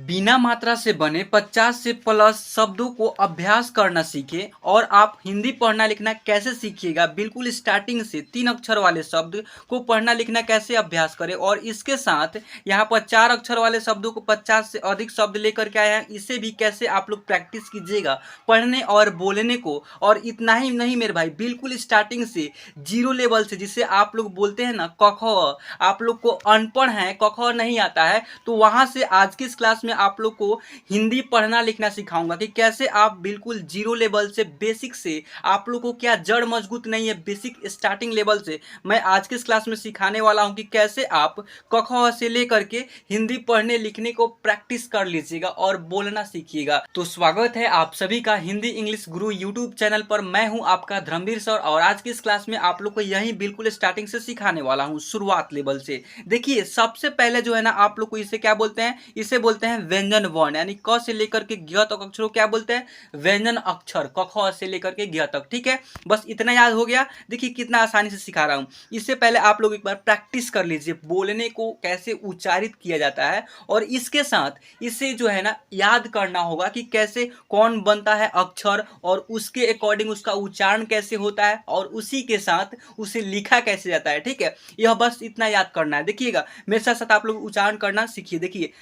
बिना मात्रा से बने 50 से प्लस शब्दों को अभ्यास करना सीखें। और आप हिंदी पढ़ना लिखना कैसे सीखिएगा, बिल्कुल स्टार्टिंग से 3 अक्षर वाले शब्द को पढ़ना लिखना कैसे अभ्यास करें, और इसके साथ यहाँ पर 4 अक्षर वाले शब्दों को 50 से अधिक शब्द लेकर के आए हैं, इसे भी कैसे आप लोग प्रैक्टिस कीजिएगा पढ़ने और बोलने को। और इतना ही नहीं मेरे भाई, बिल्कुल स्टार्टिंग से जीरो लेवल से, जिसे आप लोग बोलते हैं ना क ख, आप लोग को अनपढ़ हैं, क ख नहीं आता है, तो वहां से आज की इस क्लास में आप लोग को हिंदी पढ़ना लिखना सिखाऊंगा कि कैसे आप बिल्कुल जीरो लेवल से, बेसिक से, आप लोग को क्या जड़ मजबूत नहीं है, बेसिक स्टार्टिंग लेवल से मैं आज की इस क्लास में सिखाने वाला हूं कि कैसे आप क ख से लेकर के हिंदी पढ़ने लिखने को प्रैक्टिस कर लीजिएगा और बोलना सीखिएगा। तो स्वागत है आप सभी का हिंदी इंग्लिश गुरु यूट्यूब चैनल पर। मैं हूं आपका धर्मवीर सर, और आज की इस क्लास में आप लोग को यही बिल्कुल स्टार्टिंग से सिखाने वाला हूं, शुरुआत लेवल से। देखिए सबसे पहले जो है ना, आप लोग को इसे क्या बोलते हैं, इसे बोलते हैं व्यंजन वर्ण, यानी क से लेकर के ज्ञ तक अक्षरों क्या बोलते हैं, व्यंजन अक्षर, क ख से लेकर के ज्ञ तक। ठीक है, बस इतना याद हो गया। देखिए कितना आसानी से सिखा रहा हूं। इससे पहले आप लोग एक बार प्रैक्टिस कर लीजिए बोलने को कैसे उच्चारित किया जाता है, और इसके साथ इसे जो है ना याद करना होगा कि कैसे कौन बनता है अक्षर, और उसके अकॉर्डिंग उसका उच्चारण कैसे होता है, और उसी के साथ उसे लिखा कैसे जाता है। ठीक है, यह बस इतना याद करना है। देखिएगा मेरे साथ साथ आप लोग उच्चारण करना सीखिए। देखिए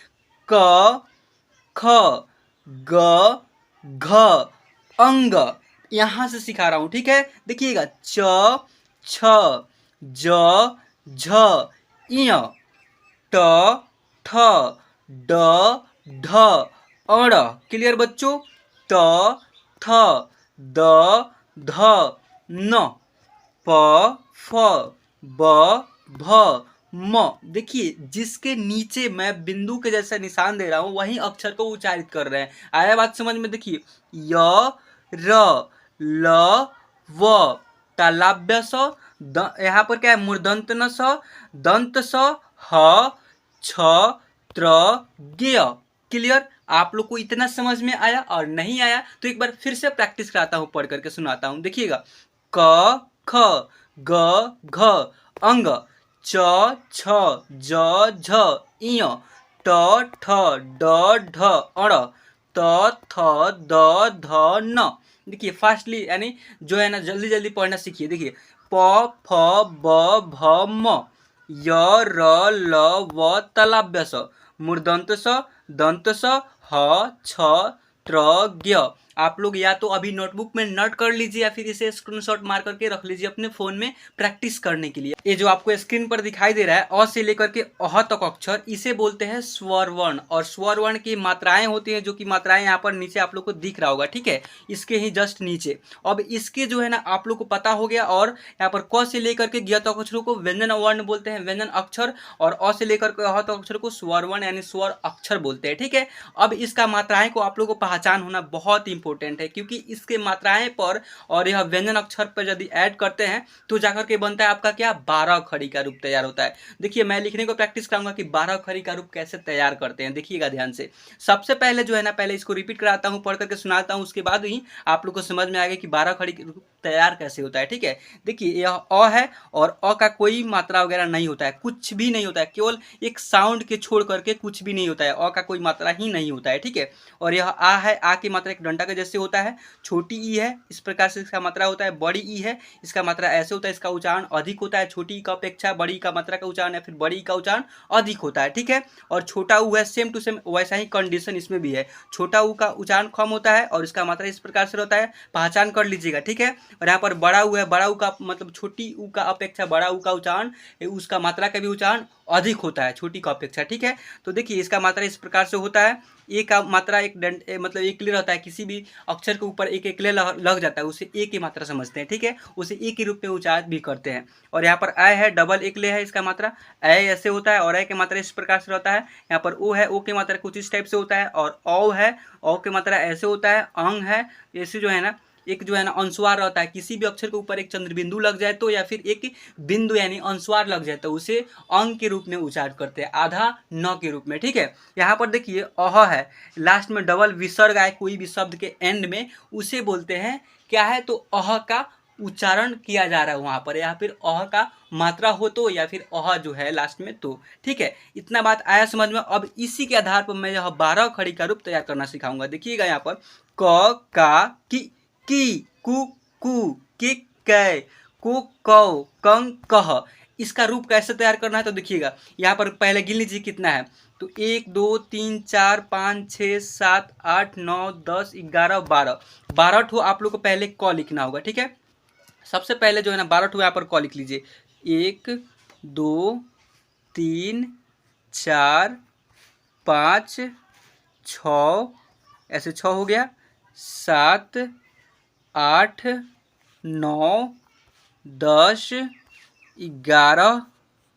क ख ग घ अंग, यहां से सिखा रहा हूं। ठीक है, देखिएगा च छ ज झ इय ट ठ ड ढ अड़। क्लियर बच्चों, त थ द ध न प फ ब भ म। देखिए जिसके नीचे मैं बिंदु के जैसा निशान दे रहा हूं वही अक्षर को उच्चारित कर रहे हैं। आया बात समझ में। देखिए य र ल व तालाब्य स, यहाँ पर क्या है, मूर्धन्त न स, दंत स, ह छ त्र ज्ञ। क्लियर, आप लोग को इतना समझ में आया? और नहीं आया तो एक बार फिर से प्रैक्टिस कराता हूं, पढ़ करके सुनाता हूं। देखिएगा क ख ग घ अंग, च छ ज झ इय ट ठ ड ढ अड़, त थ द ध न। देखिए फास्टली, यानी जो है ना जल्दी जल्दी पढ़ना सीखिए। देखिए प फ ब भ म, य र ल व तालाब्य स, मूर्धन्त स, दंत स, ह छ त्र ज्ञ। आप लोग या तो अभी नोटबुक में नोट कर लीजिए या फिर इसे स्क्रीनशॉट मार करके रख लीजिए अपने फोन में प्रैक्टिस करने के लिए। ये जो आपको स्क्रीन पर दिखाई दे रहा है अ से लेकर के अह तक अक्षर, इसे बोलते हैं स्वर वर्ण। और स्वर वर्ण की मात्राएं होती हैं, जो कि मात्राएं यहाँ पर नीचे आप लोग को दिख रहा होगा। ठीक है, इसके ही जस्ट नीचे। अब इसके जो है ना आप लोग को पता हो गया। और यहाँ पर क से लेकर के ज्ञ तक अक्षरों को व्यंजन वर्ण बोलते हैं, व्यंजन अक्षर, और अ से लेकर के अह तक अक्षर को स्वर वर्ण यानी स्वर अक्षर बोलते हैं। ठीक है, अब इसका मात्राएं को आप लोग को पहचान होना बहुत इंपॉर्टेंट है, क्योंकि इसके मात्राएं पर और यह व्यंजन अक्षर पर यदि ऐड करते हैं तो जाकर के बनता है आपका क्या, 12 खड़ी का रूप तैयार होता है। देखिए मैं लिखने को प्रैक्टिस कराऊंगा कि 12 खड़ी का रूप कैसे तैयार करते हैं। देखिएगा ध्यान से। सबसे पहले जो है ना, पहले इसको रिपीट कराता हूं, पढ़ करके सुनाता हूं, उसके बाद ही आप लोग को समझ में आएगा कि 12 खड़ी का रूप तैयार कैसे होता है। ठीक है, देखिए यह अ है, और अ का कोई मात्रा वगैरह नहीं होता है, कुछ भी नहीं होता है, केवल एक साउंड के छोड़ करके कुछ भी नहीं होता है, अ का कोई मात्रा ही नहीं होता है। ठीक है, और यह आ है, आ की मात्रा एक डंडा के जैसे होता है, छोटी ई है, इस प्रकार से इसका मात्रा होता है। बड़ी ई है, इसका मात्रा ऐसे होता है, इसका उच्चारण अधिक होता है, छोटी ई का अपेक्षा बड़ी का मात्रा का उच्चारण या फिर बड़ी का उच्चारण अधिक होता है। ठीक है, और छोटा ऊ है, सेम टू सेम वैसा ही कंडीशन इसमें भी है, छोटा ऊ का उच्चारण कम होता है और इसका मात्रा इस प्रकार से होता है, पहचान कर लीजिएगा। ठीक है, और यहाँ पर बड़ा ऊ है, बड़ा ऊ का मतलब छोटी ऊ का अपेक्षा बड़ा ऊ का उच्चारण, उसका मात्रा का भी उच्चारण अधिक होता है छोटी का अपेक्षा। ठीक है, तो देखिए इसका मात्रा इस प्रकार से होता है। ए का मात्रा एक मतलब एक ले रहता है, किसी भी अक्षर के ऊपर एक ले लग जाता है, उसे ए की मात्रा समझते हैं। ठीक है, उसे ए के रूप में उच्चारित भी करते हैं। और यहाँ पर अ है, डबल एक ले है, इसका मात्रा अ ऐसे होता है, और अ की मात्रा इस प्रकार से रहता है। यहाँ पर ओ है, ओ की मात्रा कुछ इस टाइप से होता है, और औ है, औ की मात्रा ऐसे होता है। अंग है, ऐसे जो है ना एक जो है ना अनुस्वार रहता है, किसी भी अक्षर के ऊपर एक चंद्र बिंदु लग जाए तो, या फिर एक बिंदु यानी अनुस्वार लग जाए तो उसे अंग के रूप में उच्चारित करते हैं, आधा न के रूप में। ठीक है, यहाँ पर देखिए अह है, लास्ट में डबल विसर्ग आए कोई भी शब्द के एंड में, उसे बोलते हैं क्या है, तो अह का उच्चारण किया जा रहा है वहाँ पर, या फिर अह का मात्रा हो तो, या फिर अह जो है लास्ट में तो। ठीक है, इतना बात आया समझ में। अब इसी के आधार पर मैं यह 12 खड़ी का रूप तैयार करना सिखाऊंगा। देखिएगा यहाँ पर क का की कु कु के कै को कौ कं कह, इसका रूप कैसे तैयार करना है तो देखिएगा यहाँ पर पहले गिन लीजिए कितना है। तो 1 2 3 4 5 6 7 8 9 10 11 12, 12 ठो आप लोग को पहले क लिखना होगा। ठीक है, सबसे पहले जो है ना 12 ठो यहाँ पर क लिख लीजिए। 1 2 3 4 5 6, ऐसे 6 हो गया, 7 8 9 10 11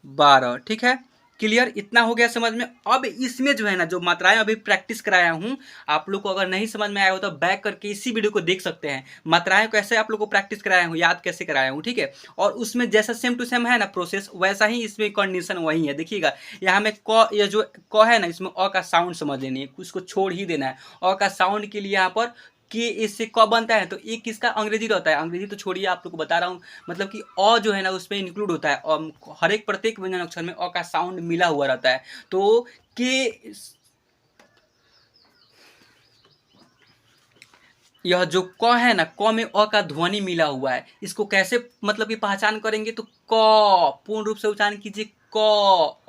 12। ठीक है, क्लियर, इतना हो गया समझ में। अब इसमें जो है ना जो मात्राएं अभी प्रैक्टिस कराया हूँ, आप लोग को अगर नहीं समझ में आया हो तो बैक करके इसी वीडियो को देख सकते हैं। मात्राएं कैसे आप लोग को प्रैक्टिस कराया हूँ, याद कैसे कराया हूँ। ठीक है, और उसमें जैसा सेम टू सेम है ना प्रोसेस, वैसा ही इसमें कंडीशन वही है। देखिएगा यहाँ में क, ये जो क है ना, इसमें अ का साउंड समझ लेनी है, उसको छोड़ ही देना है। अ का साउंड के लिए यहाँ पर कि इससे क बनता है, तो एक किसका अंग्रेजी रहता है, अंग्रेजी तो छोड़िए, आप लोग को बता रहा हूँ। मतलब कि अ जो है ना उसमें इंक्लूड होता है, और हर एक प्रत्येक व्यंजन अक्षर में अ का साउंड मिला हुआ रहता है। तो के यह जो क है ना, क में अ का ध्वनि मिला हुआ है, इसको कैसे मतलब कि पहचान करेंगे, तो क पूर्ण रूप से उच्चारण कीजिए, क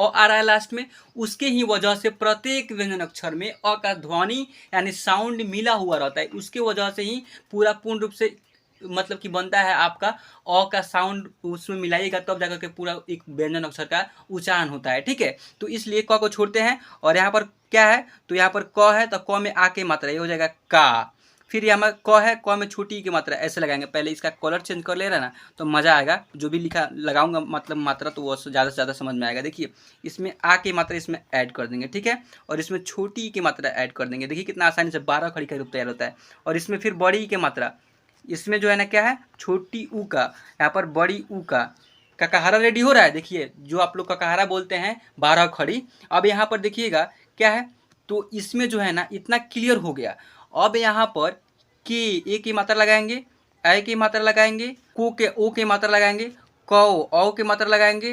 आ रहा है लास्ट में, उसके ही वजह से प्रत्येक व्यंजन अक्षर में अ का ध्वनि यानी साउंड मिला हुआ रहता है, उसके वजह से ही पूरा पूर्ण रूप से मतलब कि बनता है आपका अ का साउंड, उसमें मिलाइएगा तब जाकर के पूरा एक व्यंजन अक्षर का उच्चारण होता है। ठीक है, तो इसलिए क को छोड़ते हैं, और यहाँ पर क्या है, तो यहाँ पर क है, तो क में आ के मात्रा ये हो जाएगा का। फिर यहाँ में क है, क में छोटी ई की मात्रा ऐसे लगाएंगे। पहले इसका कलर चेंज कर ले रहा है ना, तो मज़ा आएगा। जो भी लिखा लगाऊंगा मतलब मात्रा, तो वो ज़्यादा से ज़्यादा समझ में आएगा। देखिए इसमें आ की मात्रा इसमें ऐड कर देंगे। ठीक है, और इसमें छोटी ई की मात्रा ऐड कर देंगे। देखिए कितना आसानी से 12 खड़ी का रूप तैयार होता है। और इसमें फिर बड़ी ई की मात्रा, इसमें जो है ना क्या है, छोटी ऊ का, यहाँ पर बड़ी ऊ का। ककाहारा रेडी हो रहा है। देखिए जो आप लोग ककाहारा बोलते हैं 12 खड़ी। अब यहाँ पर देखिएगा क्या है, तो इसमें जो है ना इतना क्लियर हो गया। अब यहाँ पर के ए की मात्रा लगाएंगे, ऐ की मात्रा लगाएंगे, को के ओ की मात्रा लगाएंगे, कौ औ की मात्रा लगाएंगे,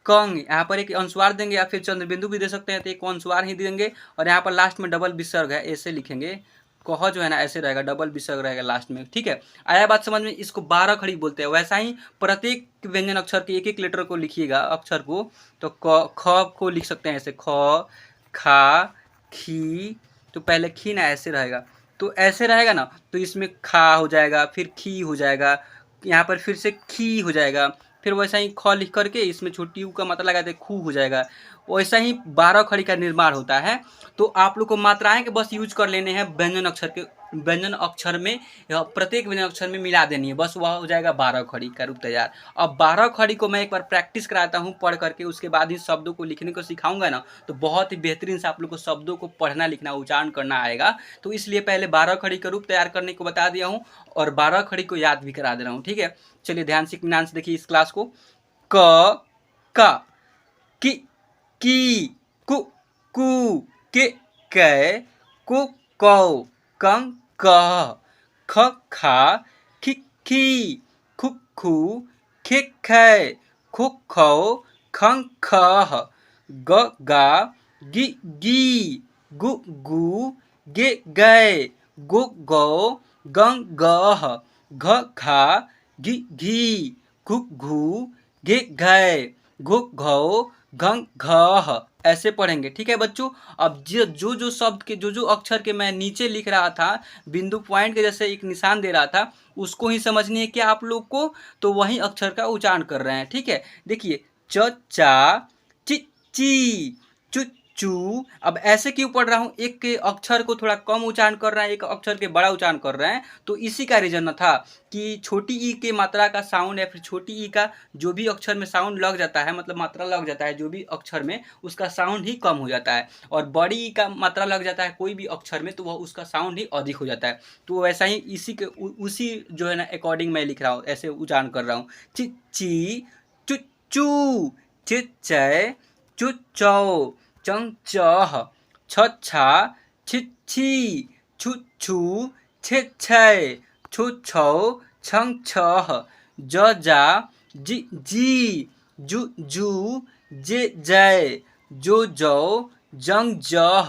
कंग यहाँ पर एक अनुस्वार देंगे या फिर चंद्र बिंदु भी दे सकते हैं, तो एक अनुस्वार ही देंगे। और यहाँ पर लास्ट में डबल विसर्ग है, ऐसे लिखेंगे। कह जो है ना ऐसे रहेगा, डबल विसर्ग रहेगा लास्ट में। ठीक है, आया बात समझ में। इसको 12 खड़ी बोलते हैं। वैसा ही प्रत्येक व्यंजन अक्षर के एक एक लेटर को लिखिएगा, अक्षर को। तो ख को लिख सकते हैं ऐसे, ख खा खी, तो पहले खी ना ऐसे रहेगा, तो ऐसे रहेगा ना, तो इसमें खा हो जाएगा, फिर खी हो जाएगा, यहाँ पर फिर से खी हो जाएगा, फिर वैसा ही ख लिख करके इसमें छोटी ऊ का मात्रा लगाते खू हो जाएगा। वैसा ही 12 खड़ी का निर्माण होता है। तो आप लोग को मात्राएं के बस यूज कर लेने हैं व्यंजन अक्षर के, व्यंजन अक्षर में, प्रत्येक व्यंजन अक्षर में मिला देनी है, बस वह हो जाएगा 12 खड़ी का रूप तैयार। अब 12 खड़ी को मैं एक बार प्रैक्टिस कराता हूँ पढ़ करके, उसके बाद ही शब्दों को लिखने को सिखाऊंगा ना, तो बहुत ही बेहतरीन से आप लोग को शब्दों को पढ़ना लिखना उच्चारण करना आएगा। तो इसलिए पहले 12 खड़ी का रूप तैयार करने को बता दिया हूँ, और 12 खड़ी को याद भी करा दे रहा हूँ। ठीक है, चलिए ध्यान से इत्मीनान से देखिए इस क्लास को। क का की कु कू के कै को कौ कं कह ख खा खि खी खु खू खे खै खो खौ खं खह ग गा गि गी गु गू गे गै गो गौ गं गह घ घा घि घी घु घू गे घै घो घौ घं घह, ऐसे पढ़ेंगे। ठीक है बच्चों, अब जो जो शब्द के जो जो अक्षर के मैं नीचे लिख रहा था, बिंदु पॉइंट के जैसे एक निशान दे रहा था, उसको ही समझनी है क्या आप लोग को, तो वही अक्षर का उच्चारण कर रहे हैं। ठीक है, देखिए च चा ची ची चु चू। अब ऐसे क्यों पढ़ रहा हूँ, एक के अक्षर को थोड़ा कम उच्चारण कर रहे हैं, एक अक्षर के बड़ा उच्चारण कर रहे हैं, तो इसी का रीजन था कि छोटी ई के मात्रा का साउंड या फिर छोटी ई का जो भी अक्षर में साउंड लग जाता है, मतलब मात्रा लग जाता है जो भी अक्षर में, उसका साउंड ही कम हो जाता है। और बड़ी ई का मात्रा लग जाता है कोई भी अक्षर में, तो वह उसका साउंड ही अधिक हो जाता है। तो वैसा ही इसी के उसी जो है ना अकॉर्डिंग मैं लिख रहा हूँ, ऐसे उच्चारण कर रहा हूँ। ची ची चु चू चे चै चु चौ चंग चह छ छा छि छी छु छू छे छै छु छौ छंग छह ज जा जी जी, जू जू, जे जय, जो जौ, जंग जह,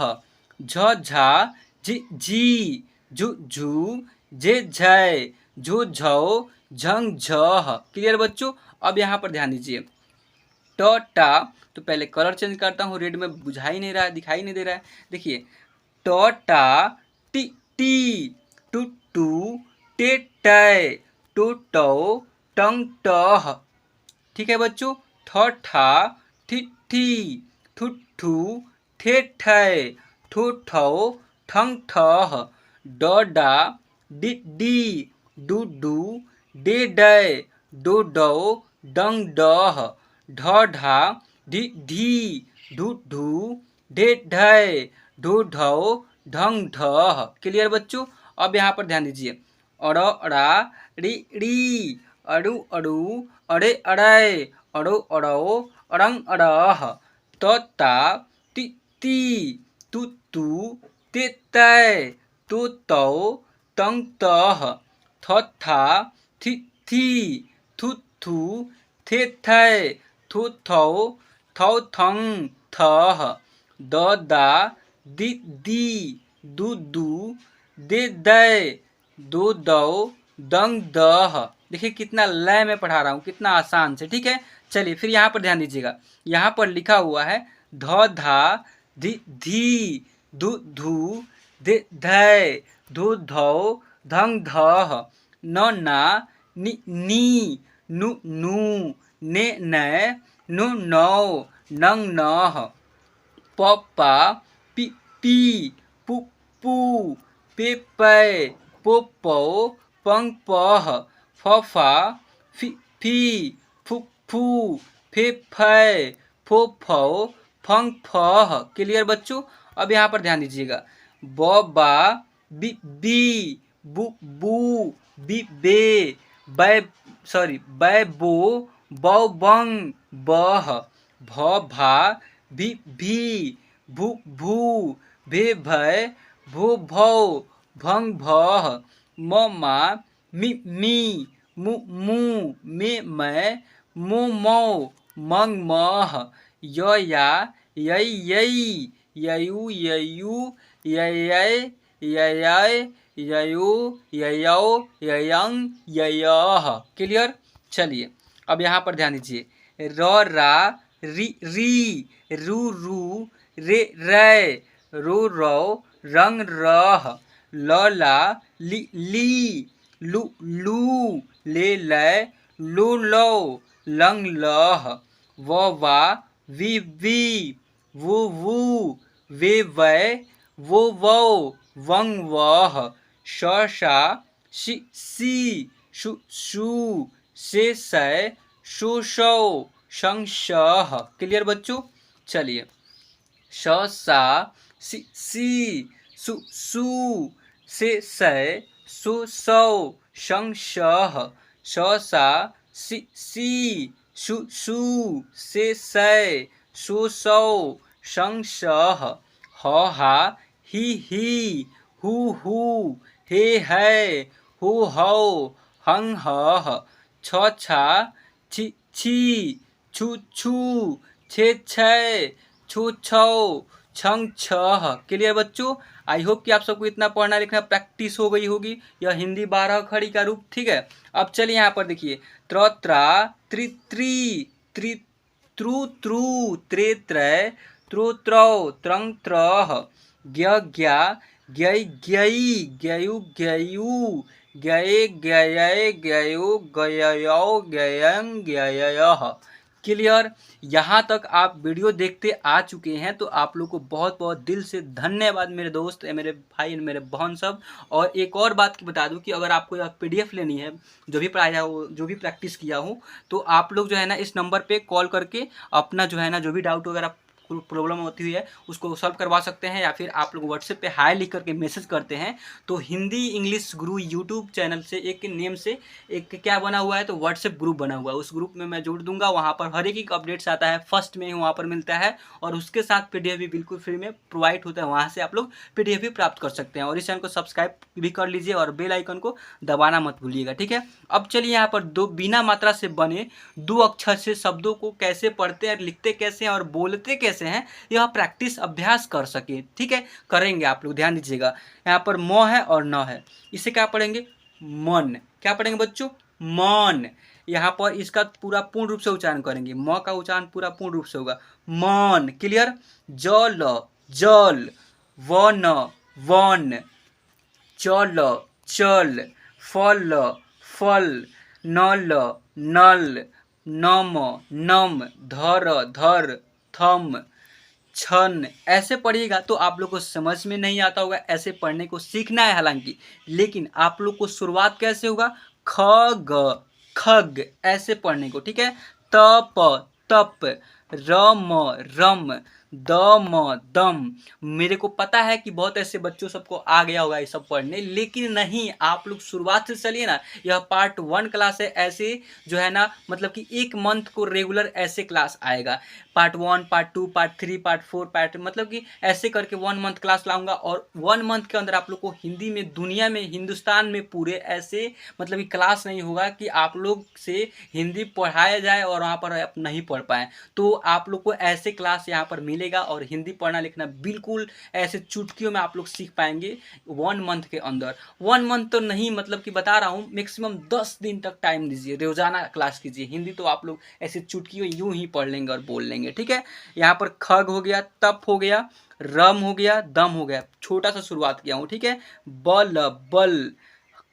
झ झा झी झी, झू झू, जे झय, झो झौ, झंग झह। क्लियर बच्चों। अब यहाँ पर ध्यान दीजिए, ट टा, तो पहले कलर चेंज करता हूँ, रेड में बुझा ही नहीं रहा है, दिखाई नहीं दे रहा है। देखिए, ट टा टी टी, टू टू, टे टै, टो टौ, टंग टह। ठीक है बच्चों। ठ ठा ठी ठी, ठू ठू, ठे ठै, ठो ठौ, ठंग ठह। ड डा डी डी, डू डू, डे डै, डो डौ, डंग डह। ढ ढा ढी ढी, ढू ढू, ढे ढै, ढो ढौ, ढंग ढह। क्लियर बच्चों। अब यहाँ पर ध्यान दीजिए, अड़ अड़ा, ड़ी ड़ी, अड़ू अड़ू, अड़े अड़ै, अड़ो अड़ौ, अड़ंग अड़ह। त ता ती ती, तू तू, ते तै, तो तौ, तंग तह। थ था थी थी, थू थू, थे थै, थो थौ, थौ थंग थह। द दा दी दी, दू दू, दे दै, दो दौ, दंग दह। देखिए कितना लय में पढ़ा रहा हूँ, कितना आसान से। ठीक है, चलिए फिर यहाँ पर ध्यान दीजिएगा, यहाँ पर लिखा हुआ है ध धा धी धी, धू धू, दे धै, धो धौ, धंग धह। न ना नी नी, नु नू, ने नै, नु नौ, नंग नह। प पा पी पी, पू पू, पे पै, पो पौ, पंग पह। फ फा फी फी, फू फू, फे फै, फो फौ, फंग फह। क्लियर बच्चों। अब यहाँ पर ध्यान दीजिएगा, ब बा बी बी, बू बू, बी बे, बै बै बो, बौ बंग बह। भ भा भी भी, भू भू, भे भै, भो भौ, भंग भह। म मा मी मी, मु मू, मे मै, मो मौ, मंग मह। य या यै यै, ययु ययु, ययै ययै, ययो ययौ, ययंग ययह। क्लियर। चलिए अब यहाँ पर ध्यान दीजिए, र रा री री, रू रू, रे रै, रो रौ, रंग रह। ल ला ली ली, लू लू, ले लै, लो लो, लंग लह। व वा वी वी, वो वू, वे वै, वो वौ, वंग वह। श शा शी सी, शु शू, से सै, शो शौ, शंग शह। क्लियर बच्चों। चलिए, श सा सी सी, सु सू, से सै, सो सौ, शंग शह। श सा सी सी, शु शू, से सै, सो सौ, शंग शह। ह हा ही ही, हू हू, हे है, हो हौ, हंग हह। छ छा छी छी, छू छू, छे छै, छू छौ, छंग छह। क्लियर बच्चों। आई होप कि आप सबको इतना पढ़ना लिखना प्रैक्टिस हो गई होगी। यह हिंदी 12 खड़ी का रूप। ठीक है, अब चलिए यहाँ पर देखिए, त्र त्रा, त्रि त्री, त्रि त्रु त्रु, त्रे त्रै, त्रो त्रौ, त्रंग त्रह। ज्ञ ज्ञा, ज्ञै ज्ञई, ज्ञयु ज्ञयू, ज्ञये ज्ञयै, ज्ञयो ज्ञयौ, ज्ञयंग ज्ञयः। क्लियर। यहाँ तक आप वीडियो देखते आ चुके हैं तो आप लोग को बहुत बहुत दिल से धन्यवाद मेरे दोस्त, मेरे भाई, मेरे बहन सब। और एक और बात की बता दूं कि अगर आपको यह पीडीएफ लेनी है, जो भी पढ़ाया हो, जो भी प्रैक्टिस किया हूँ, तो आप लोग जो है ना इस नंबर पे कॉल करके अपना जो है ना जो भी डाउट वगैरह प्रॉब्लम होती हुई है उसको सॉल्व करवा सकते हैं, या फिर आप लोग व्हाट्सएप पे हाई लिख करके मैसेज करते हैं तो हिंदी इंग्लिश गुरु यूट्यूब चैनल से एक नेम से एक क्या बना हुआ है, तो व्हाट्सएप ग्रुप बना हुआ है, उस ग्रुप में मैं जोड़ दूंगा। वहाँ पर हर एक अपडेट्स आता है, फर्स्ट में ही वहाँ पर मिलता है, और उसके साथ पीडीएफ भी बिल्कुल फ्री में प्रोवाइड होता है, वहाँ से आप लोग पीडीएफ भी प्राप्त कर सकते हैं। और इस चैनल को सब्सक्राइब भी कर लीजिए और बेल आइकन को दबाना मत भूलिएगा, ठीक है। अब चलिए यहाँ पर दो बिना मात्रा से बने 2 अक्षर से शब्दों को कैसे पढ़ते हैं, लिखते कैसे हैं और बोलते कैसे हैं, यह प्रैक्टिस अभ्यास कर सके, ठीक है। करेंगे आप लोग, ध्यान दीजिएगा। यहाँ पर म है और न है, इसे क्या पढ़ेंगे, मन। क्या पढ़ेंगे बच्चों, मन। यहाँ पर इसका पूरा पूर्ण रूप से उच्चारण करेंगे, म का उच्चारण पूरा पूर्ण रूप से होगा, मन। क्लियर। जल जल, वन वन, चल चल, फल फल, नल नल, नम नम, धर धर, थम छन। ऐसे पढ़िएगा तो आप लोग को समझ में नहीं आता होगा, ऐसे पढ़ने को सीखना है हालांकि, लेकिन आप लोग को शुरुआत कैसे होगा, खग खग, ऐसे पढ़ने को, ठीक है। तप तप, रम रम, दम दम। मेरे को पता है कि बहुत ऐसे बच्चों सबको आ गया होगा ये सब पढ़ने, लेकिन नहीं, आप लोग शुरुआत से चलिए ना। यह पार्ट 1 क्लास है, ऐसे जो है ना, मतलब कि एक मंथ को रेगुलर ऐसे क्लास आएगा, part 1 part 2 part 3 part 4 part, मतलब कि ऐसे करके 1 मंथ क्लास लाऊंगा। और 1 मंथ के अंदर आप लोग को हिंदी में, दुनिया में, हिंदुस्तान में पूरे ऐसे मतलब कि क्लास नहीं होगा कि आप लोग से हिंदी पढ़ाया जाए और वहाँ पर आप नहीं पढ़ पाएँ। तो आप लोग को ऐसे क्लास यहाँ पर मिलेगा और हिंदी पढ़ना लिखना बिल्कुल ऐसे चुटकियों में आप लोग सीख पाएंगे 1 मंथ के अंदर। 1 मंथ तो नहीं, मतलब कि बता रहा हूँ, मैक्सिमम 10 दिन तक टाइम दीजिए, रोजाना क्लास कीजिए। हिंदी तो आप लोग ऐसे चुटकियों यूं ही पढ़ लेंगे और बोल लेंगे, ठीक है। यहाँ पर खग हो गया, तप हो गया, रम हो गया, दम हो गया, छोटा सा शुरुआत किया हूँ, ठीक है। बल बल,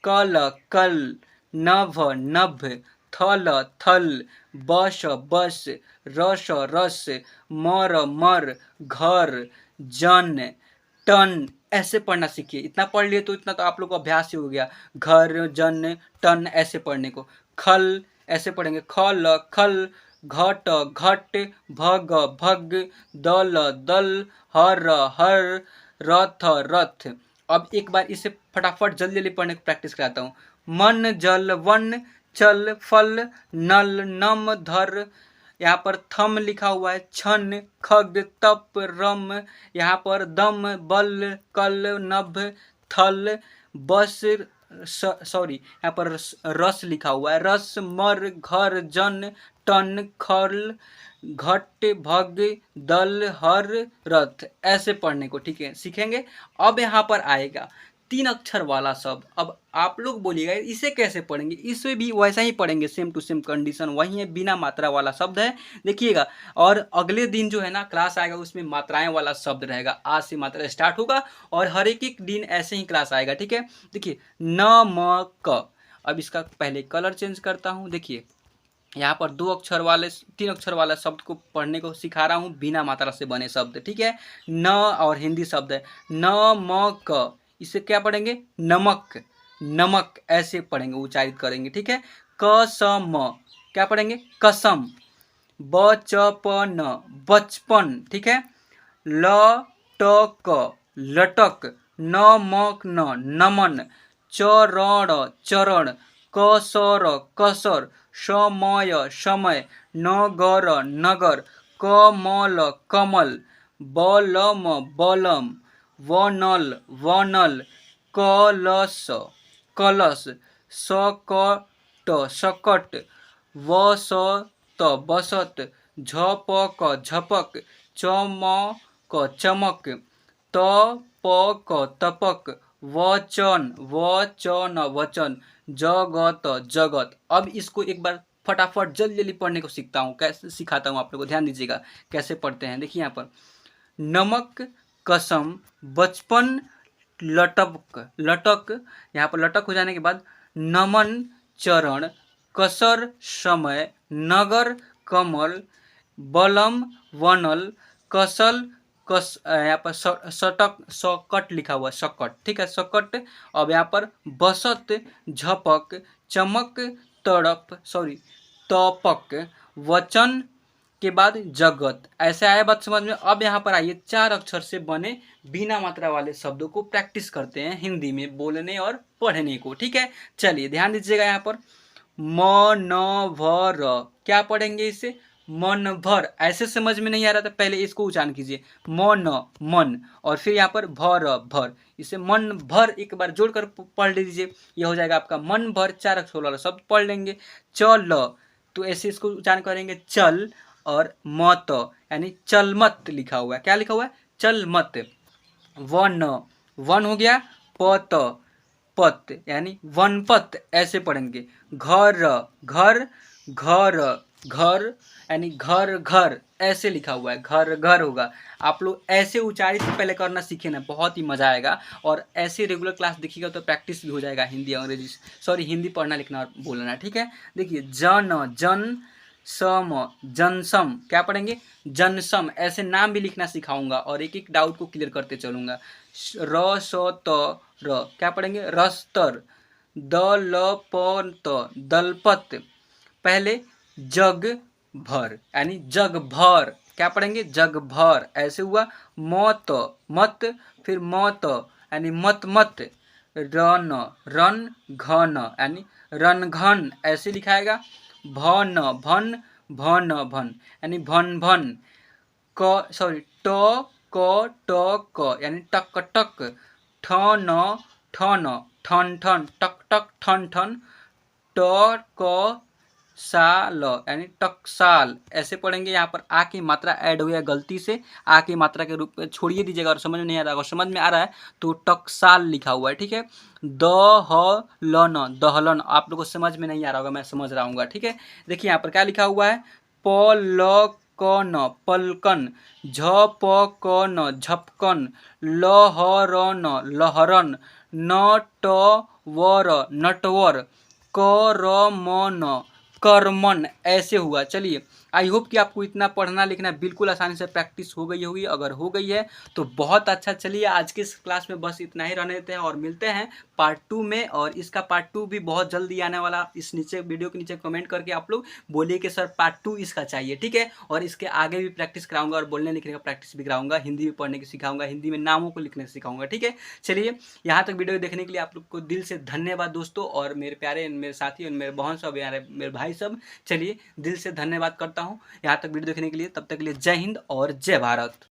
कल कल, नभ नभ, थल थल, बस बस, रस रस, मर मर, घर, जन, टन। ऐसे पढ़ना सीखिए। इतना पढ़ लिए तो इतना तो आप लोग को अभ्यास ही हो गया, घर जन टन ऐसे पढ़ने को। खल ऐसे पढ़ेंगे, खल खल, घट घट, भग भग, दल दल, हर हर, रथ रथ। अब एक बार इसे फटाफट जल्दी जल्दी पढ़ने की प्रैक्टिस कराता हूँ। मन जल वन, चल फल, नल नम, धर। यहाँ पर थम लिखा हुआ है, छन, खग, तप, रम। यहाँ पर दम, बल, कल, नभ, थल, बस, सॉरी यहाँ पर रस लिखा हुआ है, रस, मर, घर, जन, टन, खल, घट, भग, दल, हर, रथ। ऐसे पढ़ने को, ठीक है, सीखेंगे। अब यहाँ पर आएगा 3 अक्षर वाला शब्द। अब आप लोग बोलिएगा इसे कैसे पढ़ेंगे, इसे भी वैसा ही पढ़ेंगे, सेम टू सेम कंडीशन वही है, बिना मात्रा वाला शब्द है, देखिएगा। और अगले दिन जो है ना क्लास आएगा उसमें मात्राएं वाला शब्द रहेगा, आज से मात्रा स्टार्ट होगा और हर एक दिन ऐसे ही क्लास आएगा, ठीक है। देखिए, नमक। अब इसका पहले कलर चेंज करता हूँ। देखिए यहाँ पर 2 अक्षर वाले 3 अक्षर वाला शब्द को पढ़ने को सिखा रहा हूँ, बिना मात्रा से बने शब्द, ठीक है। न और हिंदी शब्द है नमक, इसे क्या पढ़ेंगे, नमक नमक, ऐसे पढ़ेंगे, उच्चारित करेंगे, ठीक है। कसम, क्या पढ़ेंगे, कसम। बचपन, बचपन, ठीक है। लटक, लटक। नमक न, नमन। चरण, चरण। कसर, कसर। समय, समय। नगर, नगर। कमल, कमल। बलम, बलम। वनल, वनल। कलश, कलश। सकट, सकट। वसत, बसत। झपक, झपक। चमक, चमक। तपक, तपक। वचन, वचन, वचन। जगत, जगत। अब इसको एक बार फटाफट जल्दी जल्दी पढ़ने को सीखता हूँ, कैसे सिखाता हूँ आप लोगों को, ध्यान दीजिएगा कैसे पढ़ते हैं। देखिए यहाँ पर नमक, कसम, बचपन, लटक, लटक। यहाँ पर लटक हो जाने के बाद नमन, चरण, कसर, समय, नगर, कमल, बलम, वनल, कसल, कस, यहाँ पर सटक, सकट लिखा हुआ है, सकट, ठीक है, सकट। अब यहाँ पर बसत, झपक, चमक, तड़प, सॉरी तपक, वचन, के बाद जगत। ऐसे आया बात समझ में। अब यहाँ पर आइए 4 अक्षर से बने बिना मात्रा वाले शब्दों को प्रैक्टिस करते हैं हिंदी में बोलने और पढ़ने को। ठीक है, चलिए ध्यान दीजिएगा। यहाँ पर मनभर, क्या पढ़ेंगे इसे? मन भर। ऐसे समझ में नहीं आ रहा था, पहले इसको उच्चारण कीजिए। मन, मन, और फिर यहाँ पर भर, भर। इसे मन भर एक बार जोड़कर पढ़ लीजिए, यह हो जाएगा आपका मन भर। 4 अक्षर वाला शब्द पढ़ लेंगे। चल, तो ऐसे इसको उच्चारण करेंगे चल, और मत यानी चल मत लिखा हुआ है। क्या लिखा हुआ है? चल मत। वन, वन हो गया। पत, पत यानी वनपत, ऐसे पढ़ेंगे। घर, घर, घर, घर यानी घर घर, ऐसे लिखा हुआ है, घर घर होगा। आप लोग ऐसे उच्चारित पहले करना सीखे ना, बहुत ही मजा आएगा। और ऐसे रेगुलर क्लास देखिएगा तो प्रैक्टिस भी हो जाएगा हिंदी अंग्रेजी, सॉरी हिंदी पढ़ना लिखना और बोलना। ठीक है, देखिए जन, जन सम, जनसम, क्या पढ़ेंगे? जनसम। ऐसे नाम भी लिखना सिखाऊंगा और एक एक डाउट को क्लियर करते चलूंगा। र स त र, क्या पढ़ेंगे? रस्तर। द ल प त, दलपत। पहले जग भर यानी जग भर, क्या पढ़ेंगे? जग भर, ऐसे हुआ। मत, मत, फिर मत यानी मत मत। रन, रन, घन यानी रन घन, ऐसे लिखाएगा। भन, भन, भन भन यानी भन भन। क सॉरी ट क ट क यानी टक टक। ठन, ठन, ठन ठन, टक टक, ठन ठन। ट क साल यानी टकसाल, ऐसे पढ़ेंगे। यहाँ पर आ की मात्रा ऐड हो गया गलती से, आ की मात्रा के रूप में छोड़िए दीजिएगा। और समझ में नहीं आ रहा, अगर समझ में आ रहा है तो टकसाल लिखा हुआ है। ठीक है, दहलन, दहलन, आप लोगों को समझ में नहीं आ रहा होगा, मैं समझ रहा हूँ। ठीक है, देखिए यहाँ पर क्या लिखा हुआ है? पलकन, पलकन। झपकन, झपकन। लहरन, लहरन। नटवर, नटवर। करमन, कर्मन, ऐसे हुआ। चलिए, आई होप कि आपको इतना पढ़ना लिखना बिल्कुल आसानी से प्रैक्टिस हो गई होगी। अगर हो गई है तो बहुत अच्छा। चलिए, आज के इस क्लास में बस इतना ही रहने देते हैं और मिलते हैं पार्ट 2 में। और इसका पार्ट 2 भी बहुत जल्दी आने वाला। इस नीचे वीडियो के नीचे कमेंट करके आप लोग बोलिए कि सर पार्ट 2 इसका चाहिए। ठीक है, और इसके आगे भी प्रैक्टिस कराऊंगा और बोलने लिखने का प्रैक्टिस भी कराऊंगा, हिंदी भी पढ़ने की सिखाऊंगा, हिंदी में नामों को लिखने सिखाऊंगा। ठीक है, चलिए, यहाँ तक वीडियो देखने के लिए आप लोग को दिल से धन्यवाद दोस्तों। और मेरे प्यारे मेरे साथी और मेरे बहन सब, यार मेरे भाई सब, चलिए दिल से धन्यवाद करता हूँ यहाँ तक वीडियो देखने के लिए। तब तक के लिए जय हिंद और जय भारत।